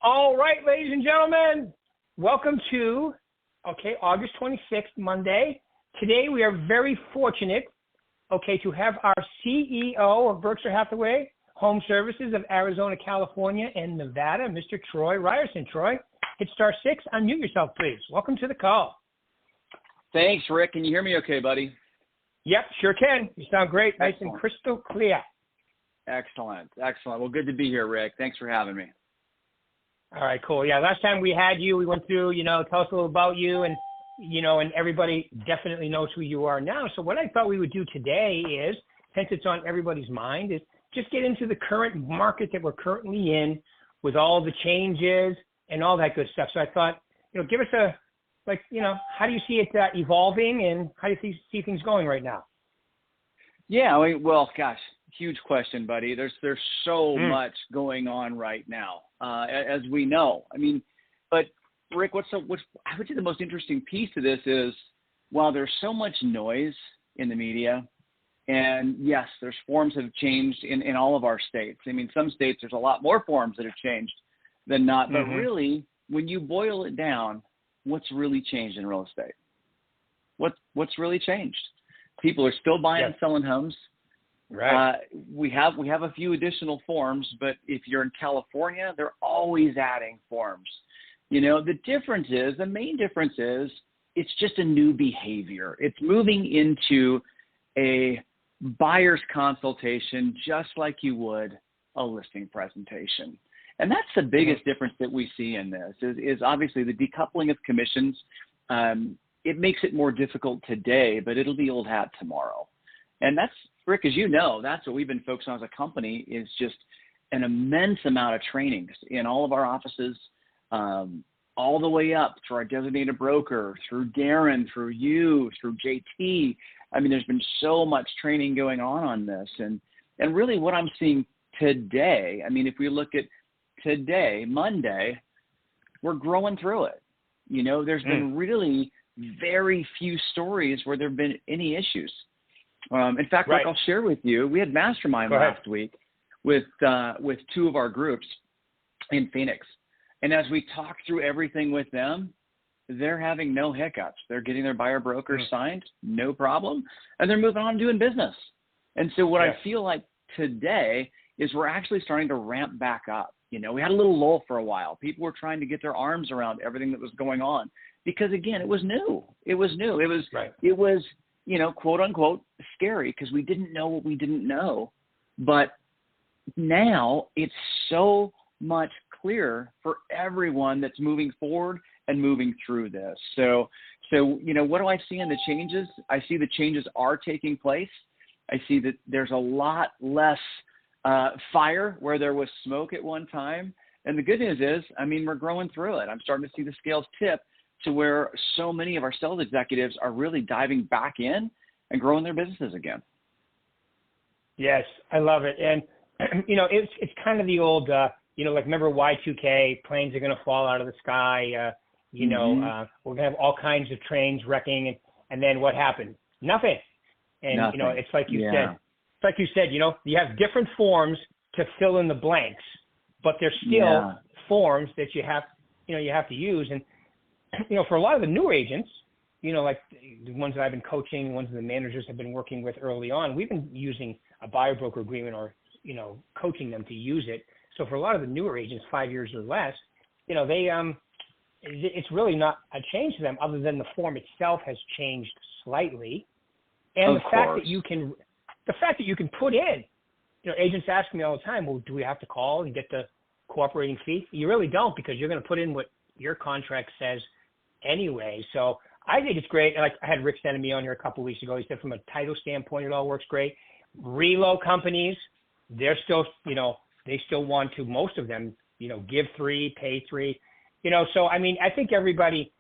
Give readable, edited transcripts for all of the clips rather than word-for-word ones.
All right, ladies and gentlemen, welcome to, August 26th, Monday. Today we are very fortunate, to have our CEO of Berkshire Hathaway Home Services of Arizona, California, and Nevada, Mr. Troy Reierson. Troy, hit star 6, unmute yourself, please. Welcome to the call. Thanks, Rick. Can you hear me okay, buddy? Yep, sure can. You sound great, nice and crystal clear. Excellent. Well, good to be here, Rick. Thanks for having me. All right, cool. Yeah, last time we had you, we went through, tell us a little about you, and, and everybody definitely knows who you are now. So what I thought we would do today is, since it's on everybody's mind, is just get into the current market that we're currently in with all the changes and all that good stuff. So I thought, give us how do you see it evolving, and how do you see things going right now? Yeah, gosh, huge question, buddy. There's so much going on right now, as we know. But Rick, I would say the most interesting piece to this is, while there's so much noise in the media, and yes, there's forms that have changed in all of our states. Some states, there's a lot more forms that have changed than not. But really, when you boil it down, what's really changed in real estate? What's really changed? People are still buying and selling homes. Right. We have a few additional forms, but if you're in California, they're always adding forms. The main difference is it's just a new behavior. It's moving into a buyer's consultation just like you would a listing presentation. And that's the biggest difference that we see in this is obviously the decoupling of commissions. It makes it more difficult today, but it'll be old hat tomorrow. And that's, Rick, as you know, that's what we've been focused on as a company, is just an immense amount of trainings in all of our offices, all the way up through our designated broker, through Darren, through you, through JT. There's been so much training going on this. And really what I'm seeing today, if we look at today, Monday, we're growing through it. There's been really very few stories where there have been any issues. In fact, Rick, I'll share with you, we had Mastermind last week with two of our groups in Phoenix. And as we talk through everything with them, they're having no hiccups. They're getting their buyer broker signed, no problem, and they're moving on doing business. And so what I feel like today is we're actually starting to ramp back up. We had a little lull for a while. People were trying to get their arms around everything that was going on because, again, it was new. It was quote unquote scary because we didn't know what we didn't know. But now it's so much clearer for everyone that's moving forward and moving through this. So what do I see in the changes? I see the changes are taking place. I see that there's a lot less fire where there was smoke at one time. And the good news is, we're growing through it. I'm starting to see the scales tip to where so many of our sales executives are really diving back in and growing their businesses again. Yes, I love it. And, it's kind of the old, remember Y2K, planes are going to fall out of the sky. We're going to have all kinds of trains wrecking. And then what happened? Nothing. And, Nothing. It's like you said, you have different forms to fill in the blanks, but there's still forms that you have to use. And, for a lot of the newer agents, like the ones that I've been coaching, the ones that the managers have been working with early on, we've been using a buyer broker agreement or, coaching them to use it. So for a lot of the newer agents, 5 years or less, it's really not a change to them other than the form itself has changed slightly. And the fact that you can put in, agents ask me all the time, well, do we have to call and get the cooperating fee? You really don't, because you're going to put in what your contract says anyway. So I think it's great. Like I had Rick Cenname on here a couple of weeks ago. He said from a title standpoint, it all works great. Reload companies, they're still, they still want to, most of them, give 3, pay 3, so, I think everybody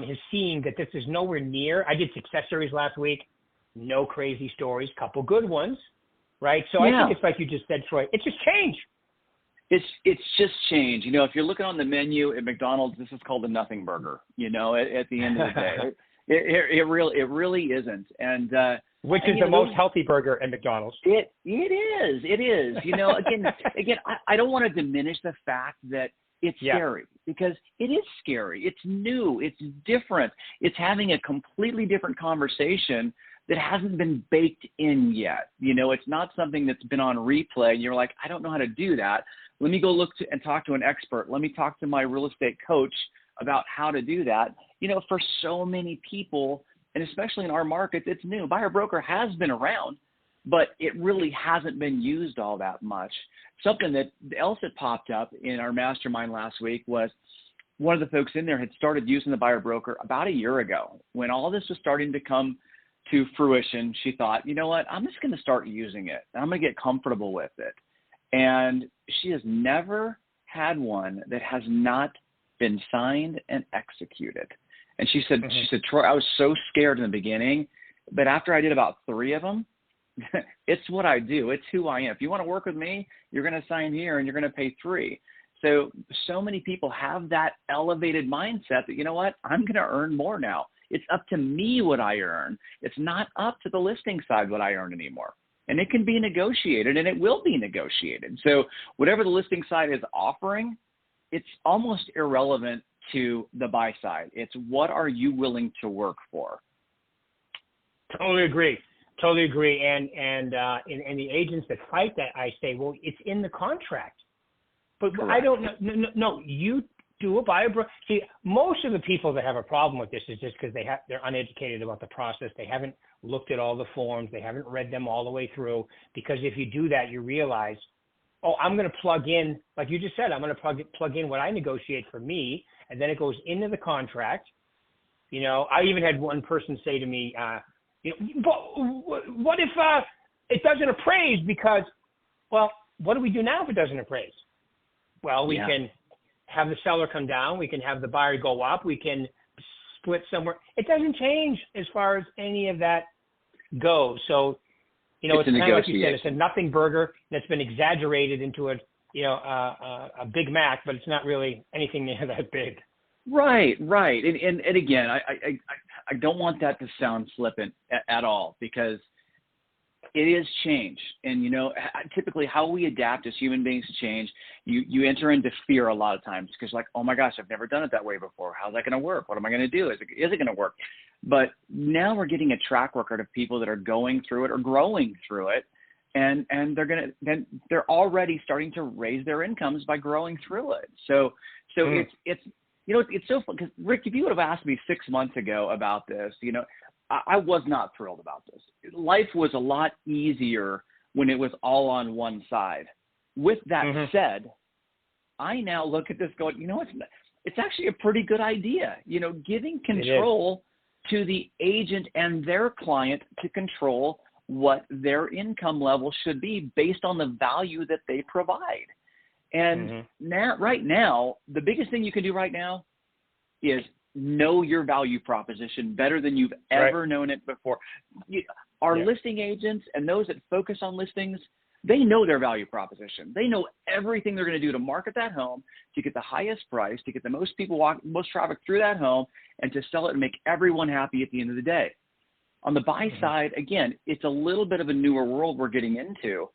is seeing that this is nowhere near. I did success stories last week. No crazy stories, couple good ones, right? So I think it's like you just said, Troy, it's just change. It's just change. If you're looking on the menu at McDonald's, this is called a nothing burger, at the end of the day. It really isn't. And which is the most healthy burger at McDonald's. It is. Again, I don't want to diminish the fact that It's scary because it is scary. It's new. It's different. It's having a completely different conversation that hasn't been baked in yet. It's not something that's been on replay and you're like, I don't know how to do that. Let me go look and talk to an expert. Let me talk to my real estate coach about how to do that. For so many people, and especially in our markets, it's new. Buyer broker has been around, but it really hasn't been used all that much. Something else that popped up in our mastermind last week was one of the folks in there had started using the buyer broker about a year ago. When all this was starting to come to fruition, she thought, you know what, I'm just going to start using it. I'm going to get comfortable with it. And she has never had one that has not been signed and executed. And she said, Troy, I was so scared in the beginning, but after I did about 3 of them, it's what I do. It's who I am. If you want to work with me, you're going to sign here and you're going to pay 3. So many people have that elevated mindset that, you know what, I'm going to earn more now. It's up to me what I earn. It's not up to the listing side what I earn anymore. And it can be negotiated, and it will be negotiated. So whatever the listing side is offering, it's almost irrelevant to the buy side. It's what are you willing to work for? Totally agree. And the agents that fight that, I say, well, it's in the contract. But correct. I don't know. No, you do a buyer broker. See, most of the people that have a problem with this is just because they're uneducated about the process. They haven't looked at all the forms. They haven't read them all the way through. Because if you do that, you realize, oh, I'm going to plug in, like you just said, I'm going to plug in what I negotiate for me, and then it goes into the contract. I even had one person say to me, but what if it doesn't appraise? Because, well, what do we do now if it doesn't appraise? Well, we can have the seller come down. We can have the buyer go up. We can split somewhere. It doesn't change as far as any of that goes. So, it's kind of like you said, it's a nothing burger that's been exaggerated into a Big Mac, but it's not really anything near that big. Right. And again, I don't want that to sound flippant at all, because it is change. And, typically how we adapt as human beings to change, you enter into fear a lot of times because like, oh my gosh, I've never done it that way before. How's that going to work? What am I going to do? Is it going to work? But now we're getting a track record of people that are going through it or growing through it. And they're already starting to raise their incomes by growing through it. So it's so fun because Rick, if you would have asked me 6 months ago about this, I was not thrilled about this. Life was a lot easier when it was all on one side. With that said, I now look at this going, it's actually a pretty good idea. Giving control to the agent and their client to control what their income level should be based on the value that they provide. And right now, the biggest thing you can do right now is know your value proposition better than you've ever known it before. Our listing agents and those that focus on listings, they know their value proposition. They know everything they're going to do to market that home, to get the highest price, to get the most people most traffic through that home, and to sell it and make everyone happy at the end of the day. On the buy side, again, it's a little bit of a newer world we're getting into,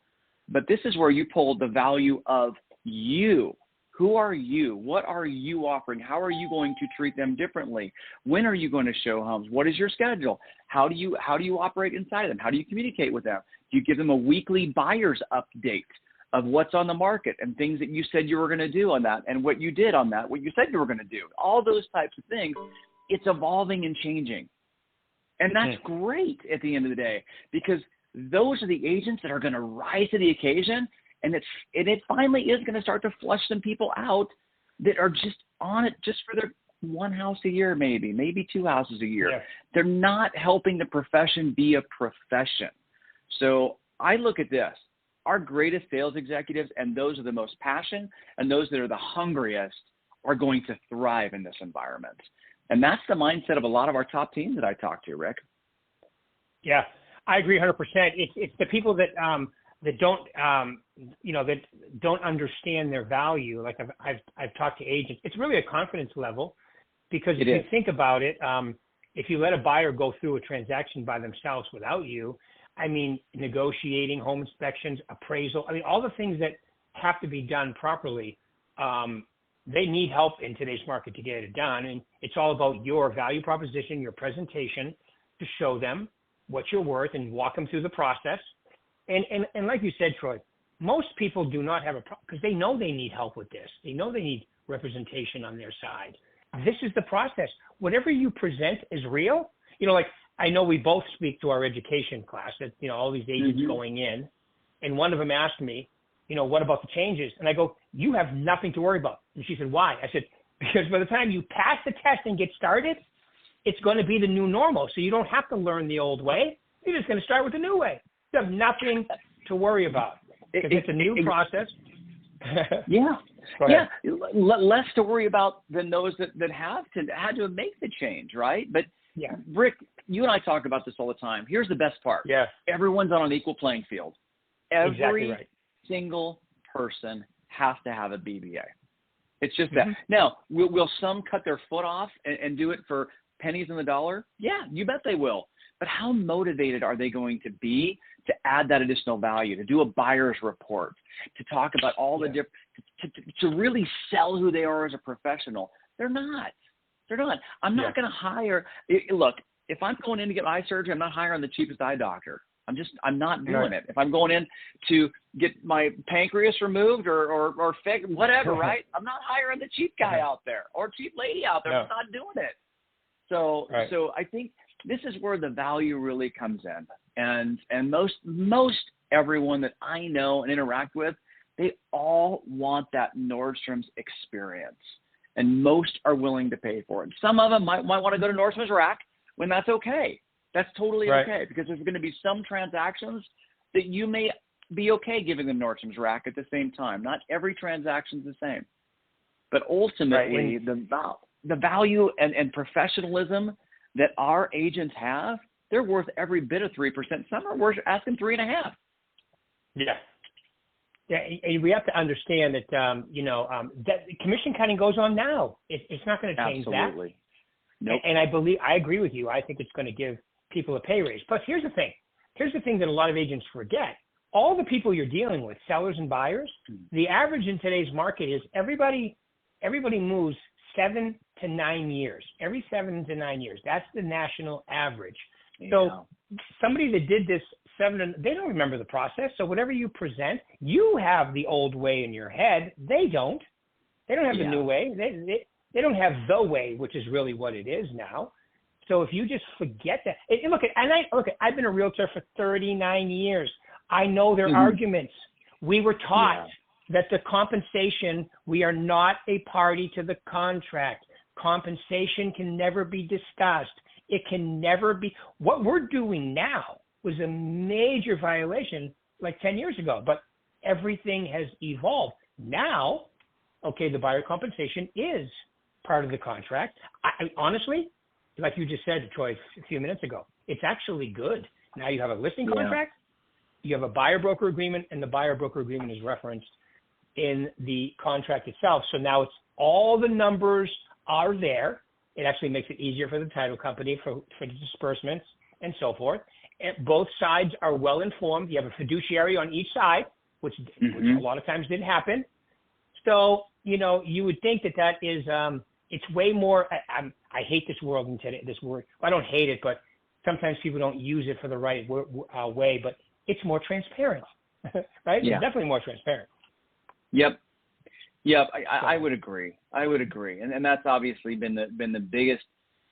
but this is where you pull the value of you. Who are you? What are you offering? How are you going to treat them differently? When are you going to show homes? What is your schedule? How do you operate inside of them? How do you communicate with them? Do you give them a weekly buyer's update of what's on the market and things that you said you were going to do on that and what you did on that, what you said you were going to do? All those types of things. It's evolving and changing. And that's great at the end of the day, because those are the agents that are going to rise to the occasion. And it finally is going to start to flush some people out that are just on it just for their one house a year, maybe 2 houses a year. Yeah. They're not helping the profession be a profession. So I look at this. Our greatest sales executives and those are the most passionate and those that are the hungriest are going to thrive in this environment. And that's the mindset of a lot of our top teams that I talk to, Rick. Yeah, I agree 100%. It's the people that that don't understand their value. Like I've talked to agents. It's really a confidence level, because if you think about it, if you let a buyer go through a transaction by themselves without you, negotiating, home inspections, appraisal, all the things that have to be done properly, they need help in today's market to get it done. And it's all about your value proposition, your presentation, to show them what you're worth and walk them through the process. And like you said, Troy, most people do not have a problem because they know they need help with this. They know they need representation on their side. This is the process. Whatever you present is real. Like I know we both speak to our education class that, all these agents going in, and one of them asked me, what about the changes? And I go, you have nothing to worry about. And she said, why? I said, because by the time you pass the test and get started, it's going to be the new normal. So you don't have to learn the old way. You're just going to start with the new way. You have nothing to worry about because it's a new process. Yeah. Yeah. Less to worry about than those that had to make the change, right? But yeah, Rick, you and I talk about this all the time. Here's the best part. Yeah. Everyone's on an equal playing field. Every exactly right. single person has to have a BBA. It's just that. Now, will some cut their foot off and do it for pennies on the dollar? Yeah, you bet they will. But how motivated are they going to be to add that additional value, to do a buyer's report, to talk about all the different, to really sell who they are as a professional? They're not. They're not. I'm not going to hire. Look, if I'm going in to get eye surgery, I'm not hiring the cheapest eye doctor. I'm not doing it. If I'm going in to get my pancreas removed or fixed, whatever, right? I'm not hiring the cheap guy out there or cheap lady out there. I'm not doing it. So I think this is where the value really comes in. And most everyone that I know and interact with, they all want that Nordstrom's experience, and most are willing to pay for it. Some of them might want to go to Nordstrom's rack when that's okay. That's totally okay, because there's going to be some transactions that you may be okay giving them Nordstrom's rack at the same time. Not every transaction is the same. But ultimately, the value and professionalism that our agents have, they're worth every bit of 3%. Some are worth asking 3.5%. Yeah. Yeah, and we have to understand that, that commission cutting goes on now. It's not going to change that. Absolutely. Nope. And I agree with you. I think it's going to give people a pay raise. But here's the thing. Here's the thing that a lot of agents forget. All the people you're dealing with, sellers and buyers, the average in today's market is everybody moves 7 to 9 years. Every 7 to 9 years. That's the national average. Yeah. So somebody that did this they don't remember the process. So whatever you present, you have the old way in your head. They don't. They don't have the new way. They don't have the way, which is really what it is now. So if you just forget that, I've been a realtor for 39 years. I know their arguments. We were taught that the compensation, we are not a party to the contract. Compensation can never be discussed. It can never be. What we're doing now was a major violation like 10 years ago, but everything has evolved. Now, the buyer compensation is part of the contract. I honestly, like you just said, Troy, a few minutes ago, it's actually good. Now you have a listing contract, you have a buyer-broker agreement, and the buyer-broker agreement is referenced in the contract itself. So now it's all the numbers are there. It actually makes it easier for the title company for the disbursements and so forth. And both sides are well informed. You have a fiduciary on each side, which a lot of times didn't happen. So, you would think that is, it's way more, I hate this world in today, this word. Well, I don't hate it, but sometimes people don't use it for the right way, but it's more transparent, right? Yeah. It's definitely more transparent. Yep. I would agree. And that's obviously been the biggest,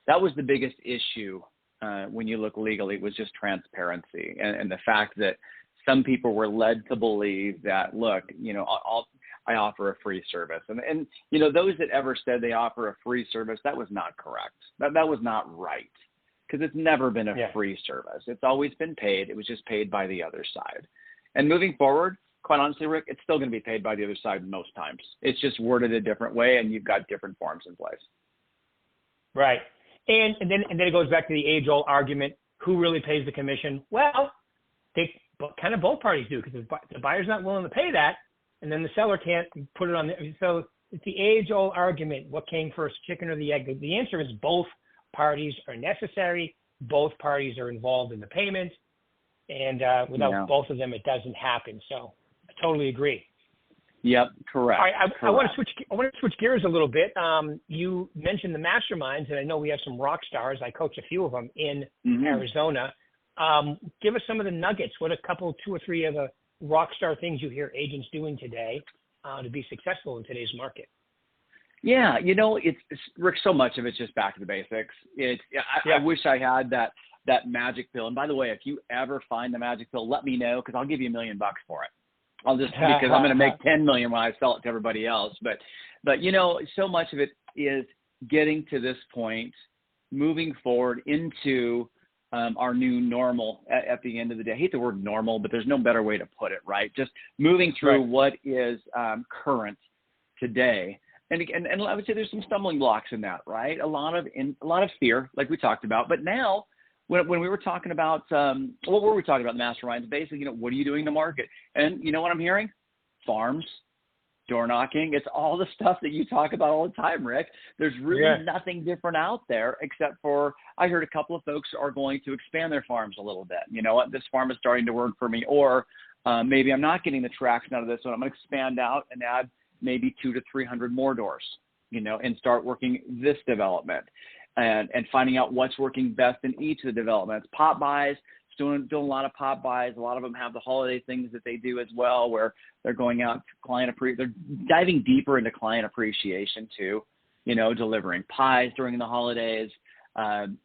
that was the biggest issue when you look legally, was just transparency and the fact that some people were led to believe that, look, I offer a free service. And those that ever said they offer a free service, that was not correct. That was not right, because it's never been a free service. It's always been paid. It was just paid by the other side. And moving forward, quite honestly, Rick, it's still going to be paid by the other side most times. It's just worded a different way, and you've got different forms in place. Right. And then it goes back to the age-old argument, who really pays the commission? Well, kind of both parties do, because the buyer's not willing to pay that, and then the seller can't put it on. So it's the age-old argument, what came first, chicken or the egg? The answer is both parties are necessary. Both parties are involved in the payment, and without both of them, it doesn't happen. So I totally agree. Yep, correct. All right, I correct. want to switch. I want to switch gears a little bit. You mentioned the masterminds, and I know we have some rock stars. I coach a few of them in Arizona. Give us some of the nuggets. What a couple, 2 or 3 of the rock star things you hear agents doing today to be successful in today's market. Yeah, it's Rick. So much of it's just back to the basics. I wish I had that magic pill. And by the way, if you ever find the magic pill, let me know, because I'll give you $1 million for it. I'll just, because I'm going to make 10 million when I sell it to everybody else. But so much of it is getting to this point, moving forward into our new normal at the end of the day. I hate the word normal, but there's no better way to put it, right? Just moving through what is current today. And I would say there's some stumbling blocks in that, right? A lot of fear, like we talked about. But now, when we were talking about, what were we talking about in the masterminds? Basically, what are you doing in the market? And you know what I'm hearing? Farms, door knocking. It's all the stuff that you talk about all the time, Rick. There's really nothing different out there, except for I heard a couple of folks are going to expand their farms a little bit. You know what? This farm is starting to work for me. Or maybe I'm not getting the traction out of this one. I'm going to expand out and add maybe 200 to 300 more doors, and start working this development and finding out what's working best in each of the developments. Pop buys, doing a lot of pop buys. A lot of them have the holiday things that they do as well, where they're going out to they're diving deeper into client appreciation too, delivering pies during the holidays,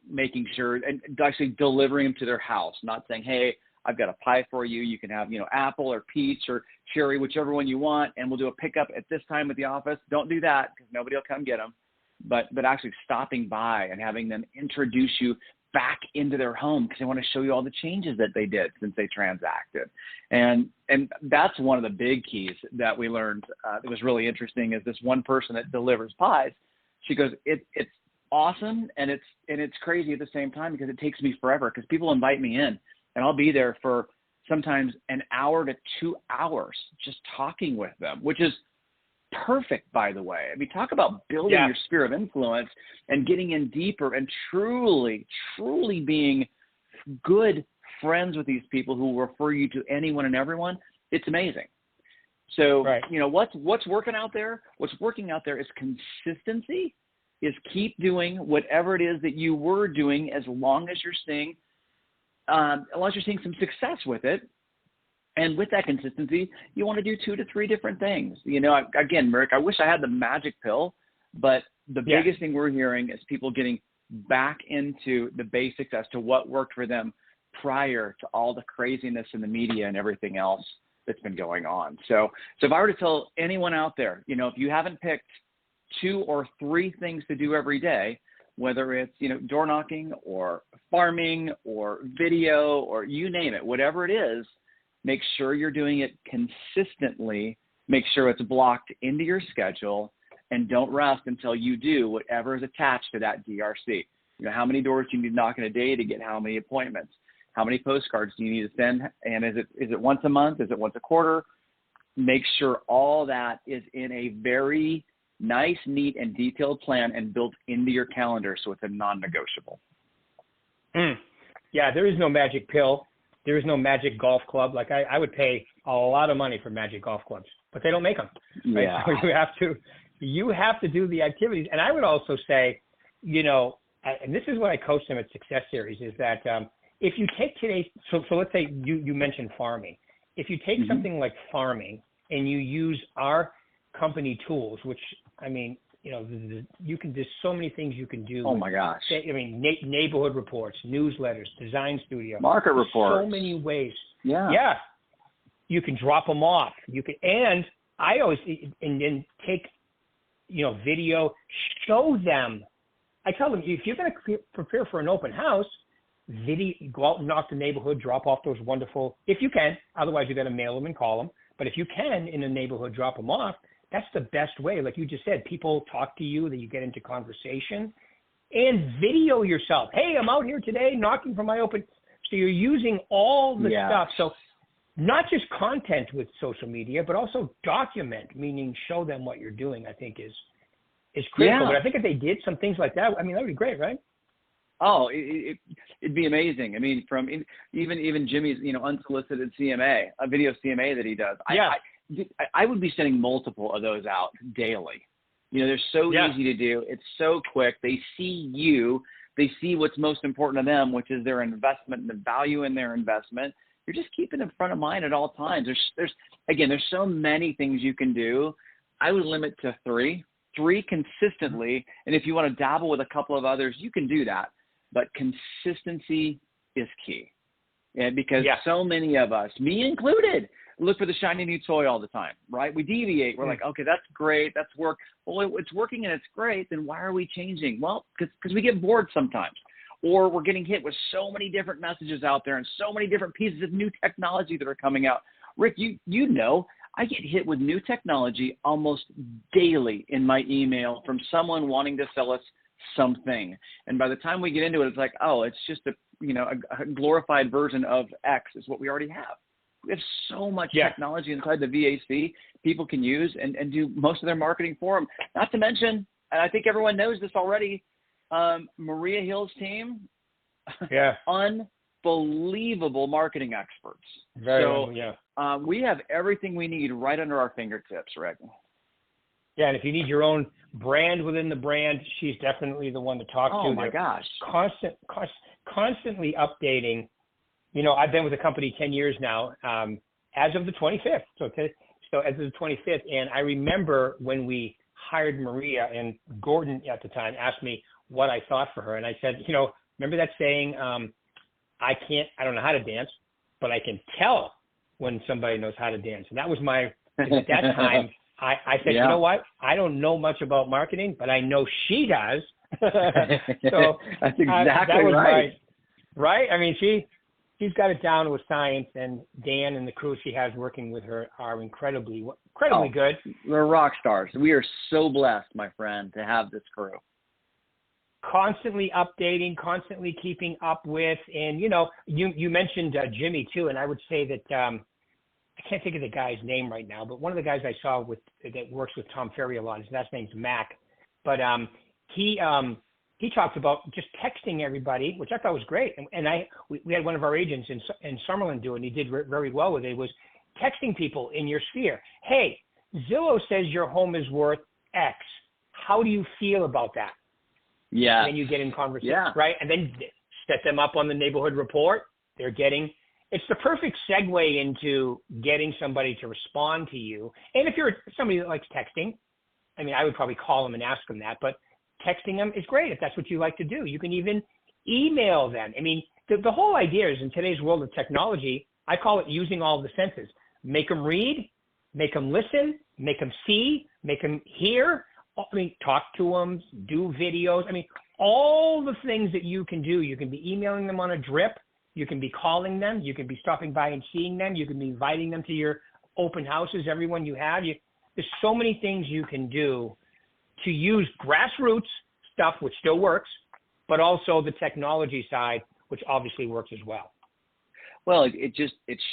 making sure and actually delivering them to their house, not saying, hey, I've got a pie for you. You can have, apple or peach or cherry, whichever one you want, and we'll do a pickup at this time at the office. Don't do that, because nobody will come get them. But actually stopping by and having them introduce you back into their home, because they want to show you all the changes that they did since they transacted. And that's one of the big keys that we learned that was really interesting, is this one person that delivers pies. She goes, it's awesome, and it's crazy at the same time, because it takes me forever, because people invite me in. And I'll be there for sometimes an hour to 2 hours just talking with them, which is perfect, by the way. I mean, talk about building your sphere of influence and getting in deeper and truly, truly being good friends with these people who will refer you to anyone and everyone. It's amazing. So, what's working out there? What's working out there is consistency, is keep doing whatever it is that you were doing, as long as you're seeing some success with it. And with that consistency, you want to do 2 to 3 different things. Again, Rick, I wish I had the magic pill, but the biggest thing we're hearing is people getting back into the basics as to what worked for them prior to all the craziness in the media and everything else that's been going on. So if I were to tell anyone out there, if you haven't picked 2 or 3 things to do every day, whether it's, door knocking or farming or video or you name it, whatever it is, make sure you're doing it consistently. Make sure it's blocked into your schedule, and don't rest until you do whatever is attached to that DRC. How many doors do you need to knock in a day to get how many appointments? How many postcards do you need to send? And is it once a month? Is it once a quarter? Make sure all that is in a very nice, neat, and detailed plan and built into your calendar, so it's a non-negotiable. Yeah, there is no magic pill. There is no magic golf club. Like I would pay a lot of money for magic golf clubs, but they don't make them. Right? Yeah. So you have to do the activities. And I would also say, and this is what I coach them at Success Series, is that if you take today's, so let's say you mentioned farming. If you take something like farming and you use our company tools, which, I mean, there's so many things you can do. Oh my gosh. Neighborhood reports, newsletters, design studio, market reports, so many ways. Yeah. You can drop them off. And I always, and then take, video, show them. I tell them, if you're going to prepare for an open house, go out and knock the neighborhood, drop off those wonderful, if you can, otherwise you got to mail them and call them. But if you can, in a neighborhood, drop them off. That's the best way. Like you just said, people talk to you, that you get into conversation, and video yourself. Hey, I'm out here today knocking for my open. So you're using all the stuff. So not just content with social media, but also document, meaning show them what you're doing, I think is critical. But I think if they did some things like that, I mean, that would be great, right? Oh, it'd be amazing. I mean, from even Jimmy's, unsolicited CMA, a video CMA that he does. I would be sending multiple of those out daily. They're so easy to do. It's so quick. They see you. They see what's most important to them, which is their investment and the value in their investment. You're just keeping it front of mind at all times. There's so many things you can do. I would limit to three consistently. And if you want to dabble with a couple of others, you can do that. But consistency is key. And because so many of us, me included, look for the shiny new toy all the time, right? We deviate. We're like, okay, that's great. That's work. Well, it's working and it's great. Then why are we changing? Well, because we get bored sometimes, or we're getting hit with so many different messages out there and so many different pieces of new technology that are coming out. Rick, I get hit with new technology almost daily in my email from someone wanting to sell us something. And by the time we get into it, it's like, oh, it's just a glorified version of X is what we already have. We have so much technology inside the VAC people can use and do most of their marketing for them. Not to mention, and I think everyone knows this already, Maria Hill's team, unbelievable marketing experts. We have everything we need right under our fingertips, Rick. Yeah, and if you need your own brand within the brand, she's definitely the one to talk to. Oh, my gosh. Constantly updating. I've been with the company 10 years now, as of the 25th. So as of the 25th, and I remember when we hired Maria, and Gordon at the time asked me what I thought for her. And I said, remember that saying, I don't know how to dance, but I can tell when somebody knows how to dance. And that was at that time, I said, you know what? I don't know much about marketing, but I know she does. So that's exactly that was right. Right? I mean, she's got it down with science, and Dan and the crew she has working with her are incredibly good. We're rock stars. We are so blessed, my friend, to have this crew. Constantly updating, constantly keeping up with, and you mentioned Jimmy too, and I would say that I can't think of the guy's name right now, but one of the guys I saw that works with Tom Ferry a lot, his last name's Mac, but he talked about just texting everybody, which I thought was great. And we had one of our agents in Summerlin do it, and he did very well with it, was texting people in your sphere. Hey, Zillow says your home is worth X. How do you feel about that? Yeah. And then you get in conversation, right? And then set them up on the neighborhood report. It's the perfect segue into getting somebody to respond to you. And if you're somebody that likes texting, I mean, I would probably call them and ask them that, but texting them is great if that's what you like to do. You can even email them. I mean, the whole idea is, in today's world of technology, I call it using all the senses. Make them read, make them listen, make them see, make them hear. I mean, talk to them, do videos. I mean, all the things that you can do. You can be emailing them on a drip. You can be calling them. You can be stopping by and seeing them. You can be inviting them to your open houses, everyone you have. There's so many things you can do to use grassroots stuff, which still works, but also the technology side, which obviously works as well. Well, it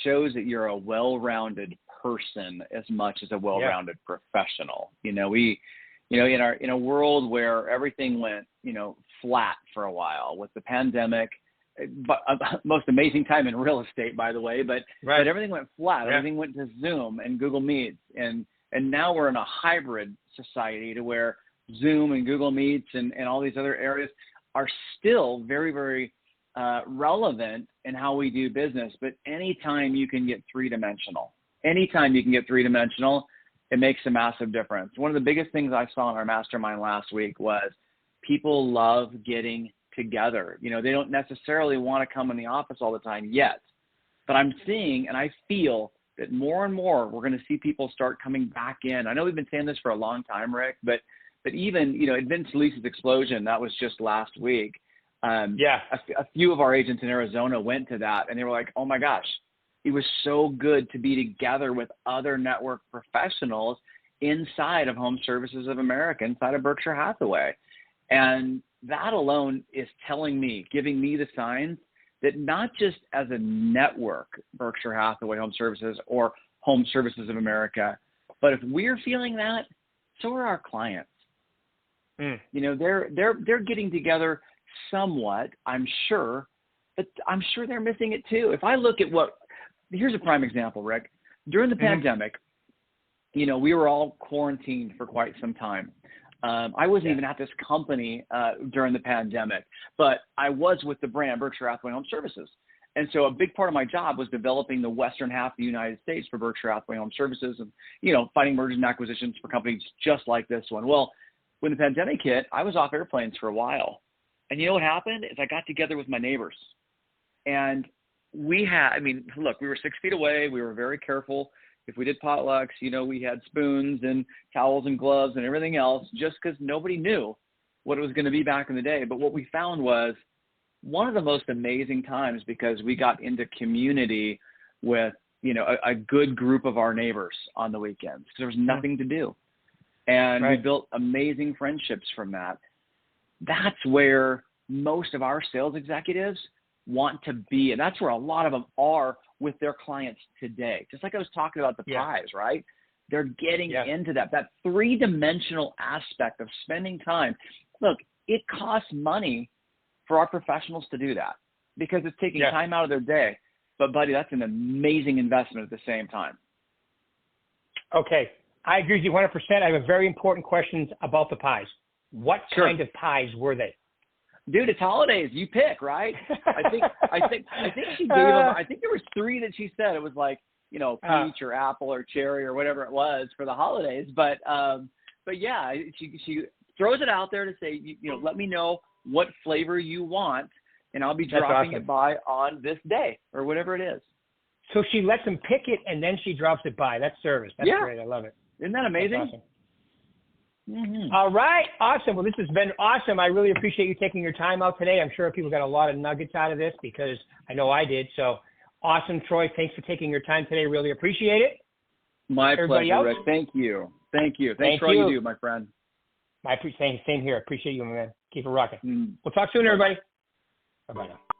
shows that you're a well-rounded person as much as a well-rounded professional. In a world where everything went, flat for a while with the pandemic, but most amazing time in real estate, by the way, but everything went flat. Everything went to Zoom and Google Meets, and now we're in a hybrid society to where Zoom and Google Meets and all these other areas are still very, very relevant in how we do business. But anytime you can get three-dimensional, it makes a massive difference. One of the biggest things I saw in our mastermind last week was people love getting together. They don't necessarily want to come in the office all the time yet, but I'm seeing and I feel that more and more we're going to see people start coming back in. I know we've been saying this for a long time, Rick, but even, at Vince Lisa's explosion, that was just last week. A few of our agents in Arizona went to that, and they were like, oh my gosh, it was so good to be together with other network professionals inside of Home Services of America, inside of Berkshire Hathaway. And that alone is giving me the signs that not just as a network, Berkshire Hathaway Home Services or Home Services of America, but if we're feeling that, so are our clients. They're getting together somewhat, I'm sure, but I'm sure they're missing it too. If I look at here's a prime example, Rick. During the pandemic, we were all quarantined for quite some time. I wasn't even at this company during the pandemic, but I was with the brand Berkshire Hathaway Home Services. And so a big part of my job was developing the western half of the United States for Berkshire Hathaway Home Services and, finding mergers and acquisitions for companies just like this one. Well, when the pandemic hit, I was off airplanes for a while. And you know what happened is I got together with my neighbors. And we were 6 feet away. We were very careful. If we did potlucks, we had spoons and towels and gloves and everything else just because nobody knew what it was going to be back in the day. But what we found was one of the most amazing times because we got into community with, a good group of our neighbors on the weekends because there was nothing to do. And we built amazing friendships from that. That's where most of our sales executives want to be. And that's where a lot of them are with their clients today. Just like I was talking about the pies, right? They're getting into that 3-dimensional aspect of spending time. Look, it costs money for our professionals to do that because it's taking time out of their day. But buddy, that's an amazing investment at the same time. Okay. I agree with you 100%. I have a very important question about the pies. What kind of pies were they? Dude, it's holidays. You pick, right? I think she gave them. I think there was 3 that she said. It was like, peach or apple or cherry or whatever it was for the holidays. But yeah, she throws it out there to say, let me know what flavor you want, and I'll be dropping it by on this day or whatever it is. So she lets them pick it and then she drops it by. That's service. That's great. I love it. Isn't that amazing? That's awesome. Mm-hmm. All right. Awesome. Well, this has been awesome. I really appreciate you taking your time out today. I'm sure people got a lot of nuggets out of this because I know I did. So awesome, Troy. Thanks for taking your time today. Really appreciate it. My pleasure, Rick. Thank you. Thanks for all you do, my friend. Same here. Appreciate you, my man. Keep it rocking. We'll talk soon, everybody. Bye-bye now.